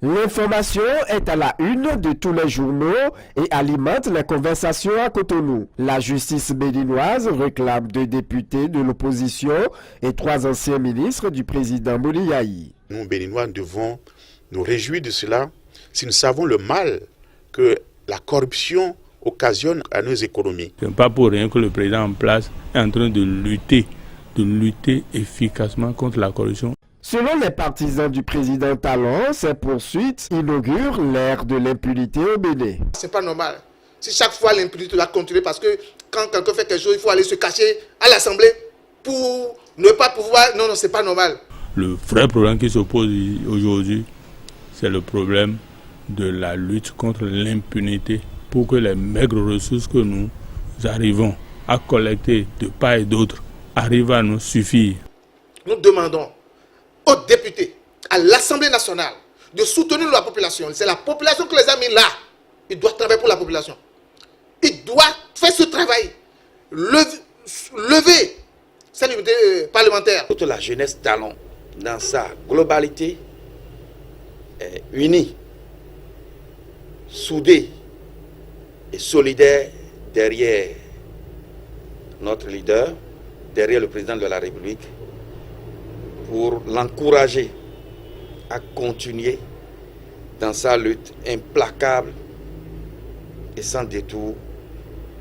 L'information est à la une de tous les journaux et alimente les conversations à Cotonou. La justice béninoise réclame 2 députés de l'opposition et 3 anciens ministres du président Boliaï. Nous, Béninois, devons nous réjouir de cela si nous savons le mal que la corruption occasionne à nos économies. Ce n'est pas pour rien que le président en place est en train de lutter efficacement contre la corruption. Selon les partisans du président Talon, ces poursuites inaugurent l'ère de l'impunité au Bénin. C'est pas normal. Si chaque fois l'impunité doit continuer parce que quand quelqu'un fait quelque chose, il faut aller se cacher à l'Assemblée pour ne pas pouvoir... Non, c'est pas normal. Le vrai problème qui se pose aujourd'hui, c'est le problème de la lutte contre l'impunité pour que les maigres ressources que nous arrivons à collecter de part et d'autre arrivent à nous suffire. Nous demandons aux députés, à l'Assemblée nationale, de soutenir la population. C'est la population qui les a mis là. Ils doivent travailler pour la population. Ils doivent faire ce travail. Lever cette liberté parlementaire. Toute la jeunesse Talon, dans sa globalité, est unie, soudée et solidaire derrière notre leader, derrière le président de la République, pour l'encourager à continuer dans sa lutte implacable et sans détour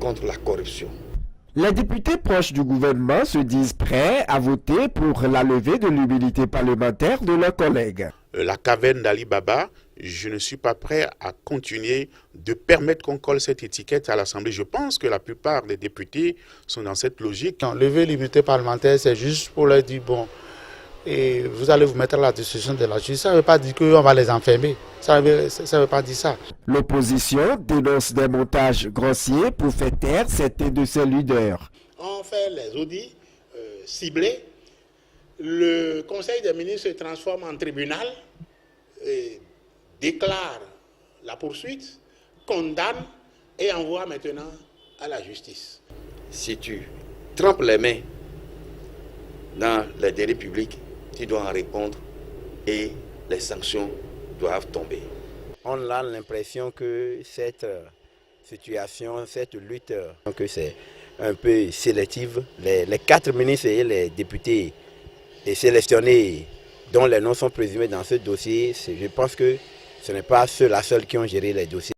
contre la corruption. Les députés proches du gouvernement se disent prêts à voter pour la levée de l'immunité parlementaire de leurs collègues. La caverne d'Ali Baba, je ne suis pas prêt à continuer de permettre qu'on colle cette étiquette à l'Assemblée. Je pense que la plupart des députés sont dans cette logique. Non, lever l'immunité parlementaire, c'est juste pour leur dire, bon, et vous allez vous mettre à la décision de la justice. Ça ne veut pas dire qu'on va les enfermer. Ça ne veut pas dire ça. L'opposition dénonce des montages grossiers pour faire taire certains de ses leaders. On fait les audits ciblés. Le Conseil des ministres se transforme en tribunal, déclare la poursuite, condamne et envoie maintenant à la justice. Si tu trempes les mains dans les délits publics, tu dois en répondre et les sanctions doivent tomber. On a l'impression que cette situation, cette lutte, que c'est un peu sélective. Les 4 ministres et les députés sélectionnés dont les noms sont présumés dans ce dossier, je pense que ce n'est pas ceux-là seuls qui ont géré les dossiers.